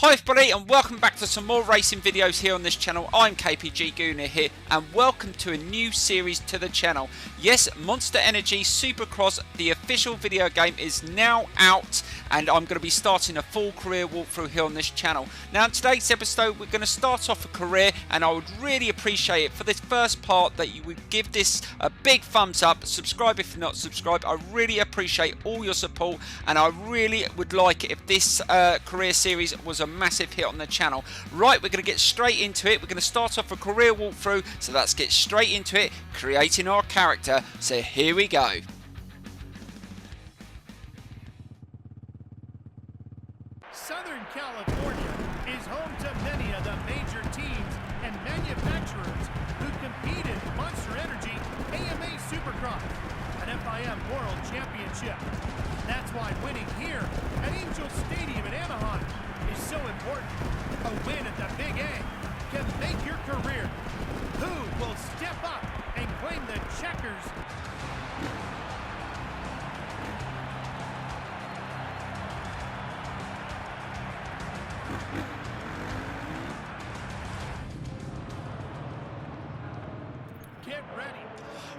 Hi everybody and welcome back to some more racing videos here on this channel. I'm KPG-GOONER here and welcome to a new series to the channel. Yes, Monster Energy Supercross, the official video game, is now out and I'm going to be starting a full career walkthrough here on this channel. Now in today's episode we're going to start off a career and I would really appreciate it for this first part that you would give this a big thumbs up, subscribe if you're not subscribed. I really appreciate all your support and I really would like it if this career series was a massive hit on the channel. Right, we're going to get straight into it. We're going to start off a career walkthrough, so let's get straight into it, creating our character. So here we go. Southern California is home to many of the major teams and manufacturers who compete in Monster Energy AMA Supercross, an FIM World Championship. That's why winning here at Angel Stadium in Anaheim is so important. A win at the Big A can make your career. Who will step up and claim the checkers? Get ready.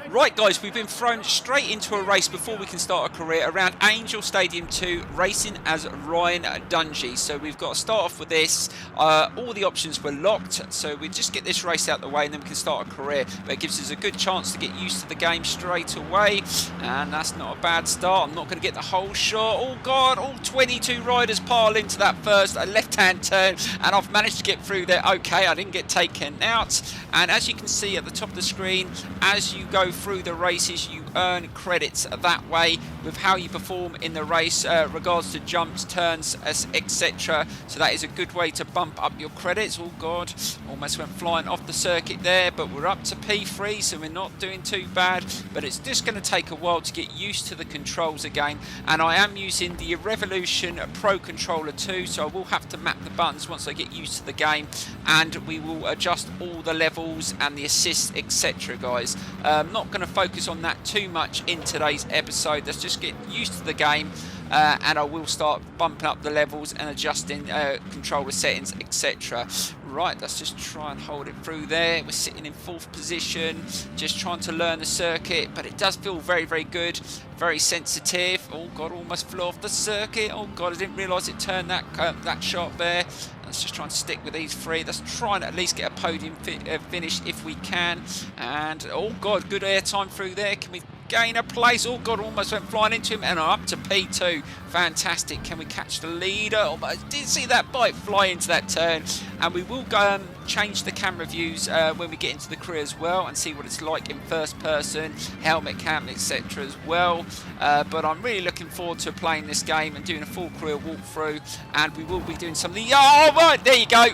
Right guys, we've been thrown straight into a race before we can start a career around Angel Stadium 2, racing as Ryan Dungey. So we've got to start off with this. All the options were locked, so we just get this race out the way and then we can start a career. But it gives us a good chance to get used to the game straight away, and that's not a bad start. I'm not going to get the whole shot. Oh god, all 22 riders pile into that first left-hand turn, and I've managed to get through there. Okay, I didn't get taken out, and as you can see at the top of the screen, as you go through the races you earn credits that way with how you perform in the race, regards to jumps, turns, etc. So that is a good way to bump up your credits. Oh god, almost went flying off the circuit there, but we're up to P3, so we're not doing too bad, but it's just going to take a while to get used to the controls again. And I am using the Revolution Pro Controller 2, so I will have to map the buttons once I get used to the game, and we will adjust all the levels and the assists, etc. guys. Not going to focus on that too much in today's episode. Let's just get used to the game, and I will start bumping up the levels and adjusting controller settings, etc. Right, let's just try and hold it through there. We're sitting in 4th position, just trying to learn the circuit, but it does feel very, very good, very sensitive. Oh god, almost flew off the circuit. Oh god, I didn't realise it turned that sharp there. Let's just try and stick with these three. Let's try and at least get a podium finish if we can. And oh god, good air time through there. Can we gain a place? Oh god, almost went flying into him, and I'm up to P2. Fantastic. Can we catch the leader? Oh, I did see that bike fly into that turn, and we will go change the camera views when we get into the career as well, and see what it's like in first person, helmet cam, etc. as well. But I'm really looking forward to playing this game and doing a full career walkthrough, and we will be doing some of the... Oh right, there you go.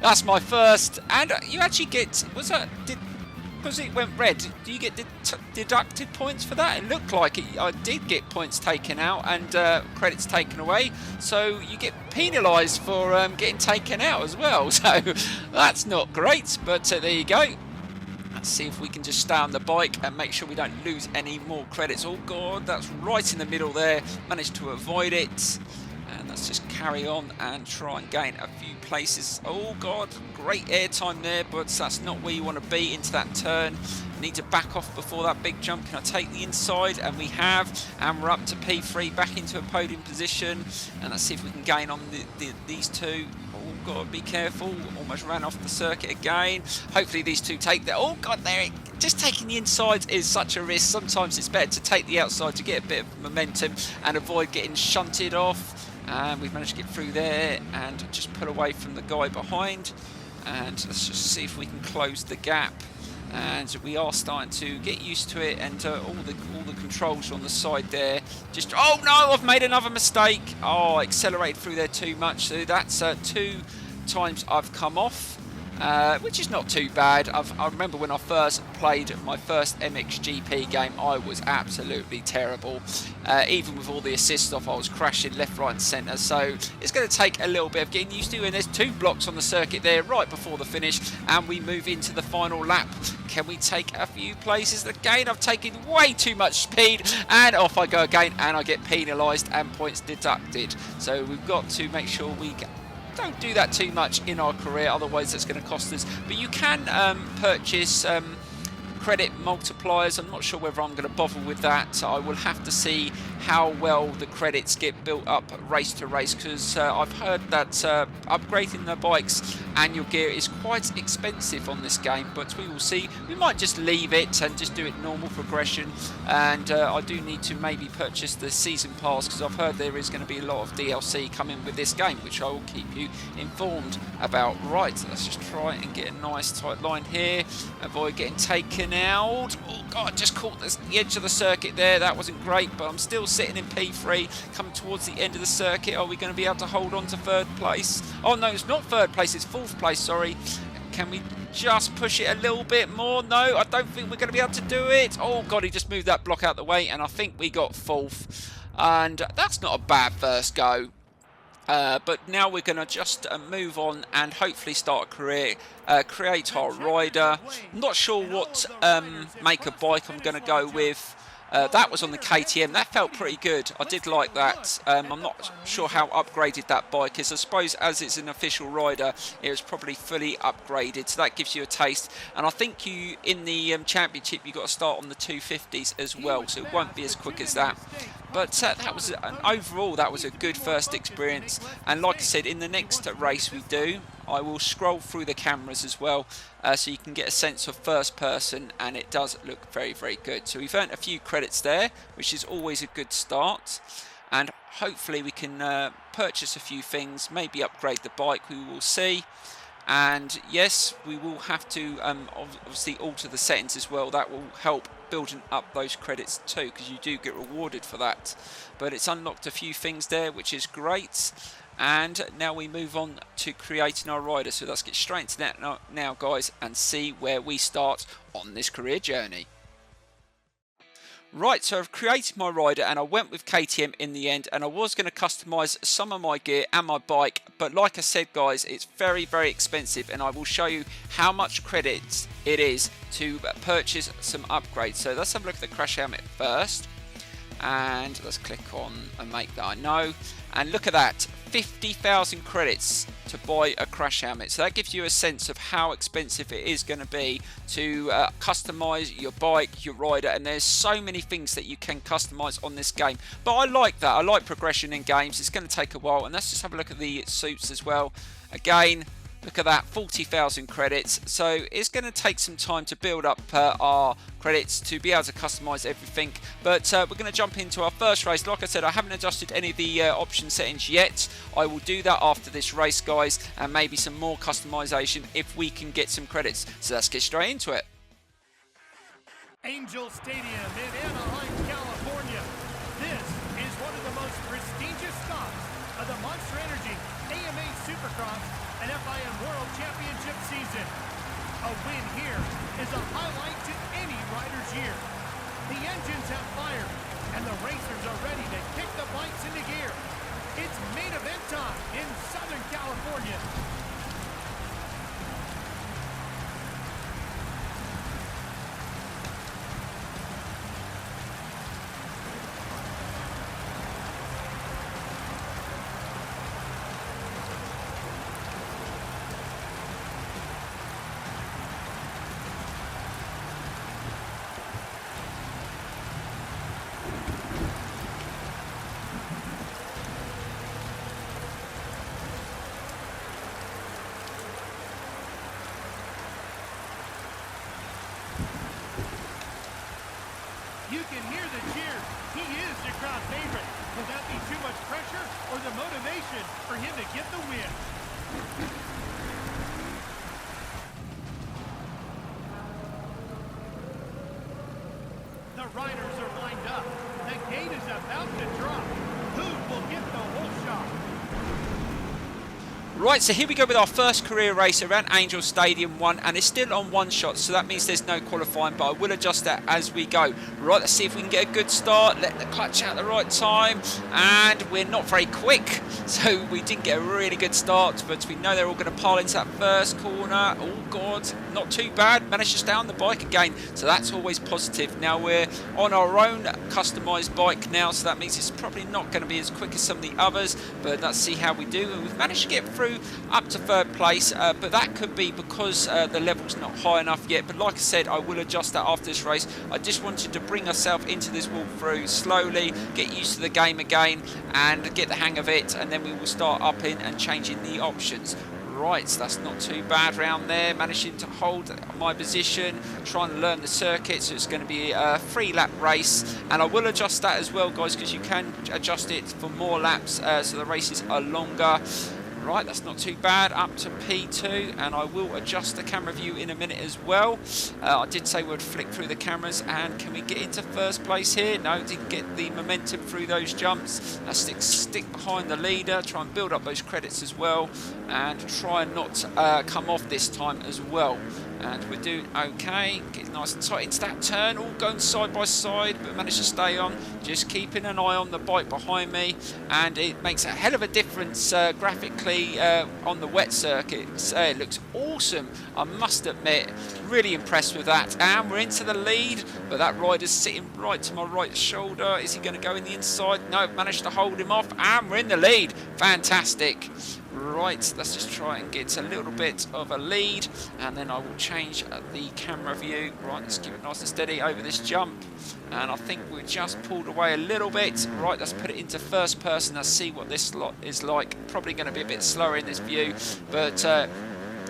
That's my first, and you actually get... Because it went red, do you get deducted points for that? It looked like I did get points taken out and credits taken away, so you get penalised for getting taken out as well. So that's not great, but there you go. Let's see if we can just stay on the bike and make sure we don't lose any more credits. Oh god, that's right in the middle there. Managed to avoid it. And let's just carry on and try and gain a few places. Oh god, great airtime there, but that's not where you want to be into that turn. Need to back off before that big jump. Can I take the inside? And we have, and we're up to P3, back into a podium position. And let's see if we can gain on these two. Oh god, be careful. Almost ran off the circuit again. Hopefully these two take that. Oh god, there. Just taking the inside is such a risk. Sometimes it's better to take the outside to get a bit of momentum and avoid getting shunted off. And we've managed to get through there and just pull away from the guy behind. And let's just see if we can close the gap. And we are starting to get used to it, and all the controls on the side there. Just, oh no, I've made another mistake. Oh, I accelerated through there too much. So that's 2 times I've come off. Which is not too bad. I remember when I first played my first MXGP game, I was absolutely terrible. Even with all the assists off, I was crashing left, right and centre. So it's going to take a little bit of getting used to. And there's 2 blocks on the circuit there right before the finish. And we move into the final lap. Can we take a few places? Again, I've taken way too much speed. And off I go again. And I get penalised and points deducted. So we've got to make sure we don't do that too much in our career, otherwise that's going to cost us. But you can purchase credit multipliers. I'm not sure whether I'm going to bother with that. I will have to see how well the credits get built up race to race, because I've heard that upgrading the bikes and your gear is quite expensive on this game, but we will see. We might just leave it and just do it normal progression, and I do need to maybe purchase the season pass, because I've heard there is going to be a lot of DLC coming with this game, which I will keep you informed about. Right, so let's just try and get a nice tight line here, avoid getting taken out. Oh god, just caught the edge of the circuit there. That wasn't great, but I'm still sitting in P3, coming towards the end of the circuit. Are we going to be able to hold on to third place? Oh no, it's not third place, it's fourth place, sorry. Can we just push it a little bit more? No, I don't think we're going to be able to do it. Oh god, he just moved that block out the way, and I think we got fourth, and that's not a bad first go. But now we're going to just move on and hopefully start a career, create our rider. I'm not sure what make of bike I'm going to go with. That was on the KTM. That felt pretty good. I did like that. I'm not sure how upgraded that bike is. I suppose as it's an official rider, it was probably fully upgraded. So that gives you a taste. And I think you, in the championship, you've got to start on the 250s as well. So it won't be as quick as that. But that was overall, that was a good first experience. And like I said, in the next race we do, I will scroll through the cameras as well, so you can get a sense of first person, and it does look very, very good. So we've earned a few credits there, which is always a good start. And hopefully we can purchase a few things, maybe upgrade the bike, we will see. And yes, we will have to obviously alter the settings as well. That will help building up those credits too, because you do get rewarded for that. But it's unlocked a few things there, which is great. And now we move on to creating our rider. So let's get straight into that now, guys, and see where we start on this career journey. Right, so I've created my rider and I went with KTM in the end, and I was going to customise some of my gear and my bike, but like I said, guys, it's very, very expensive, and I will show you how much credits it is to purchase some upgrades. So let's have a look at the crash helmet first, and let's click on and make that I know, and look at that, 50,000 credits to buy a crash helmet. So that gives you a sense of how expensive it is going to be to customize your bike, your rider, and there's so many things that you can customize on this game. But I like that. I like progression in games. It's going to take a while, and let's just have a look at the suits as well. Again, look at that, 40,000 credits. So it's going to take some time to build up our credits to be able to customize everything. But we're going to jump into our first race. Like I said, I haven't adjusted any of the option settings yet. I will do that after this race, guys, and maybe some more customization if we can get some credits. So let's get straight into it. Angel Stadium in Anaheim, California. This is one of the most prestigious stops of the Monster Energy AMA Supercross and FIM World Championship season. A win here is a highlight to any rider's year. The engines have fired, and the racers are ready to kick the bikes into gear. It's main event time in Southern California. You can hear the cheers. He is the crowd favorite. Will that be too much pressure or the motivation for him to get the win? The riders are lined up. The gate is about to drop. Who will get the whole shot? Right, so here we go with our first career race around Angel Stadium 1, and it's still on one shot, so that means there's no qualifying, but I will adjust that as we go. Right, let's see if we can get a good start, let the clutch out at the right time, and we're not very quick, so we didn't get a really good start, but we know they're all going to pile into that first corner. Oh god, not too bad, managed to stay on the bike again, so that's always positive. Now we're on our own customised bike now, so that means it's probably not going to be as quick as some of the others, but let's see how we do, and we've managed to get through through up to 3rd place, but that could be because the level's not high enough yet. But like I said, I will adjust that after this race. I just wanted to bring ourselves into this walkthrough slowly, get used to the game again and get the hang of it, and then we will start upping and changing the options. Right, so that's not too bad round there, managing to hold my position, trying to learn the circuit. So it's going to be a 3-lap race, and I will adjust that as well, guys, because you can adjust it for more laps, so the races are longer. Right, that's not too bad, up to P2, and I will adjust the camera view in a minute as well. I did say we'd flick through the cameras, and can we get into 1st place here? No, didn't get the momentum through those jumps. Stick behind the leader, try and build up those credits as well, and try and not come off this time as well. And we're doing okay, getting nice and tight into that turn, all going side by side, but managed to stay on, just keeping an eye on the bike behind me, and it makes a hell of a difference graphically on the wet circuit. It looks awesome, I must admit, really impressed with that. And we're into the lead, but that rider's sitting right to my right shoulder. Is he going to go in the inside? No, managed to hold him off, and we're in the lead. Fantastic. Right, let's just try and get a little bit of a lead, and then I will change the camera view. Right, let's keep it nice and steady over this jump, and I think we just pulled away a little bit. Right, let's put it into 1st person. Let's see what this lot is like. Probably going to be a bit slower in this view, but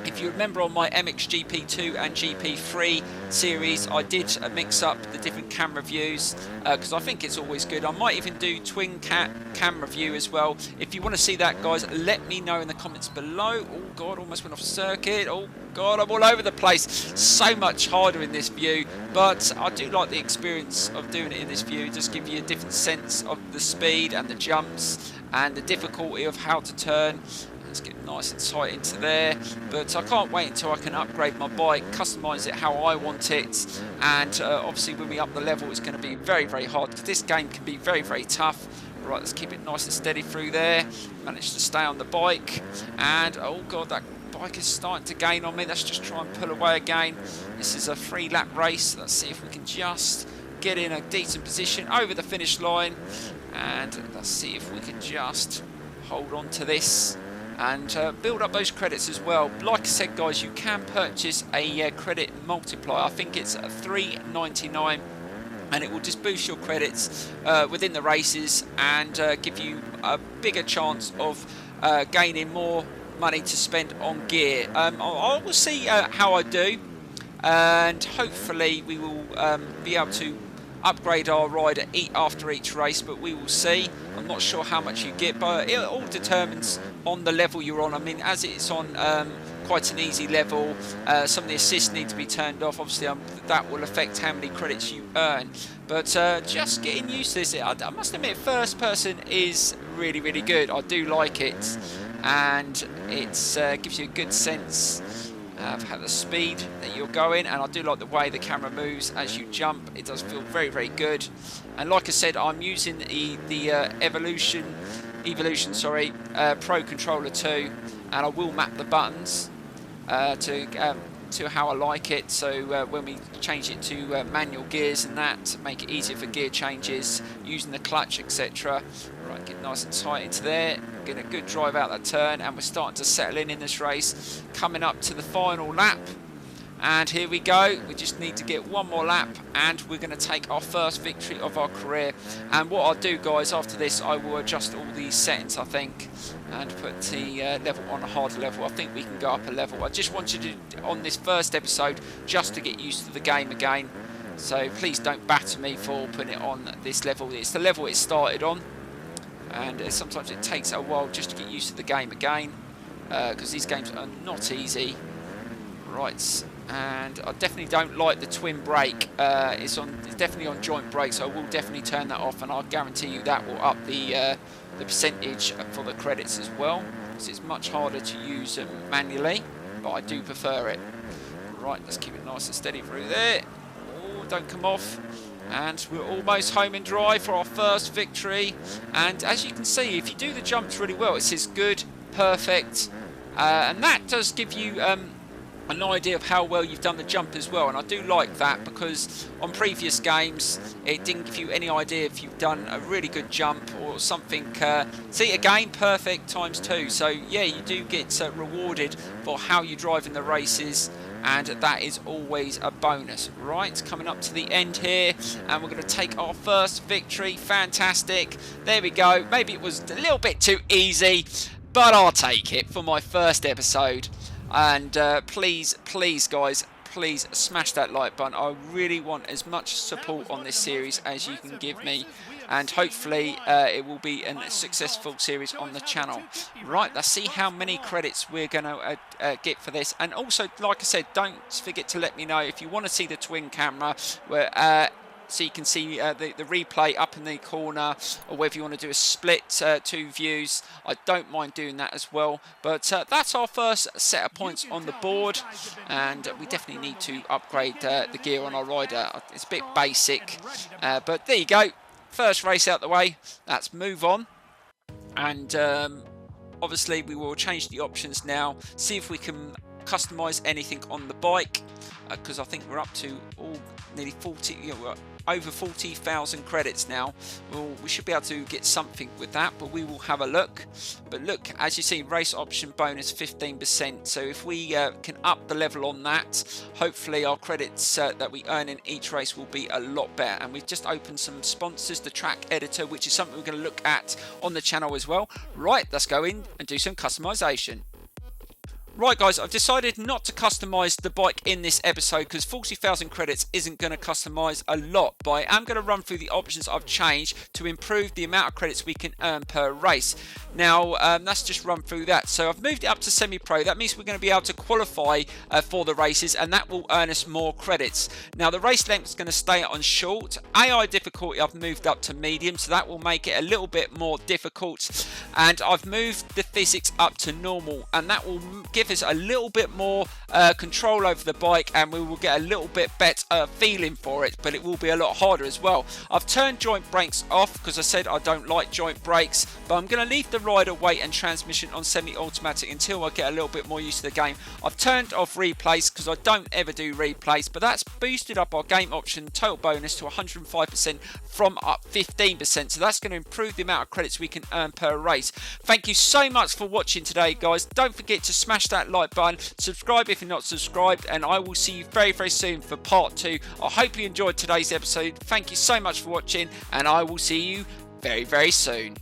if you remember on my MX GP2 and GP3 series, I did mix up the different camera views because I think it's always good. I might even do twin camera view as well. If you want to see that, guys, let me know in the comments below. Oh God, almost went off circuit. Oh God, I'm all over the place. So much harder in this view, but I do like the experience of doing it in this view. It just gives you a different sense of the speed and the jumps and the difficulty of how to turn. Let's get nice and tight into there, but I can't wait until I can upgrade my bike, customise it how I want it, and obviously when we up the level it's going to be very, very hard, because this game can be very, very tough. Right, let's keep it nice and steady through there, managed to stay on the bike, and oh God, that bike is starting to gain on me. Let's just try and pull away again. This is a 3-lap race. Let's see if we can just get in a decent position over the finish line, and let's see if we can just hold on to this and build up those credits as well. Like I said, guys, you can purchase a credit multiplier. I think it's $3.99, and it will just boost your credits within the races and give you a bigger chance of gaining more money to spend on gear. I will see how I do, and hopefully we will be able to upgrade our rider after each race, but we will see. I'm not sure how much you get, but it all determines on the level you're on. I mean, as it's on quite an easy level, some of the assists need to be turned off. Obviously that will affect how many credits you earn, but just getting used to this. I must admit, 1st person is really, really good. I do like it, and it gives you a good sense of how the speed that you're going, and I do like the way the camera moves as you jump. It does feel very, very good. And like I said, I'm using the Evolution Pro Controller 2, and I will map the buttons to how I like it. So when we change it to manual gears and that, make it easier for gear changes, using the clutch, etc. Right, get nice and tight into there, get a good drive out that turn, and we're starting to settle in this race, coming up to the final lap. And here we go, we just need to get one more lap, and we're going to take our 1st victory of our career. And what I'll do, guys, after this, I will adjust all these settings, I think, and put the level on a harder level. I think we can go up a level. I just wanted to, on this 1st episode, just to get used to the game again. So please don't batter me for putting it on this level. It's the level it started on, and sometimes it takes a while just to get used to the game again, because these games are not easy. Right, and I definitely don't like the twin brake. It's definitely on joint brake, so I will definitely turn that off, and I'll guarantee you that will up the percentage for the credits as well, because it's much harder to use manually, but I do prefer it. Right, let's keep it nice and steady through there. Oh, don't come off. And we're almost home and dry for our 1st victory. And as you can see, if you do the jumps really well, it says good, perfect, and that does give you an idea of how well you've done the jump as well, and I do like that, because on previous games it didn't give you any idea if you've done a really good jump or something. See, again, perfect ×2, so yeah, you do get rewarded for how you drive in the races, and that is always a bonus. Right, coming up to the end here, and we're going to take our first victory. Fantastic, there we go. Maybe it was a little bit too easy, but I'll take it for my first episode. And please guys, please smash that like button. I really want as much support on this series as you can give me, and hopefully it will be a successful series on the channel. Right, let's see how many credits we're going to get for this. And also, like I said, don't forget to let me know if you want to see the twin camera, where so you can see the replay up in the corner, or whether you want to do a split 2 views. I don't mind doing that as well. But that's our first set of points on the board, and we definitely need to upgrade the gear on our rider. It's a bit basic, but there you go. First race out the way. Let's move on, and obviously we will change the options now, see if we can customize anything on the bike, because I think we're up to nearly 40, we're over 40,000 credits now. Well, we should be able to get something with that, but we will have a look. But look, as you see, race option bonus 15%. So if we can up the level on that, hopefully our credits that we earn in each race will be a lot better. And we've just opened some sponsors, the track editor, which is something we're going to look at on the channel as well. Right, let's go in and do some customization. Right guys, I've decided not to customise the bike in this episode, because 40,000 credits isn't going to customise a lot, but I am going to run through the options I've changed to improve the amount of credits we can earn per race. Now, let's just run through that. So I've moved it up to semi-pro. That means we're going to be able to qualify for the races, and that will earn us more credits. Now, the race length is going to stay on short. AI difficulty I've moved up to medium, so that will make it a little bit more difficult. And I've moved the physics up to normal, and that will give us a little bit more control over the bike, and we will get a little bit better feeling for it, but it will be a lot harder as well. I've turned joint brakes off because I said I don't like joint brakes, but I'm going to leave the rider weight and transmission on semi-automatic until I get a little bit more used to the game. I've turned off replays because I don't ever do replays, but that's boosted up our game option total bonus to 105% from up 15%, so that's going to improve the amount of credits we can earn per race. Thank you so much for watching today, guys. Don't forget to smash that like button, subscribe if you're not subscribed, and I will see you very soon for part 2. I hope you enjoyed today's episode. Thank you so much for watching, and I will see you very soon.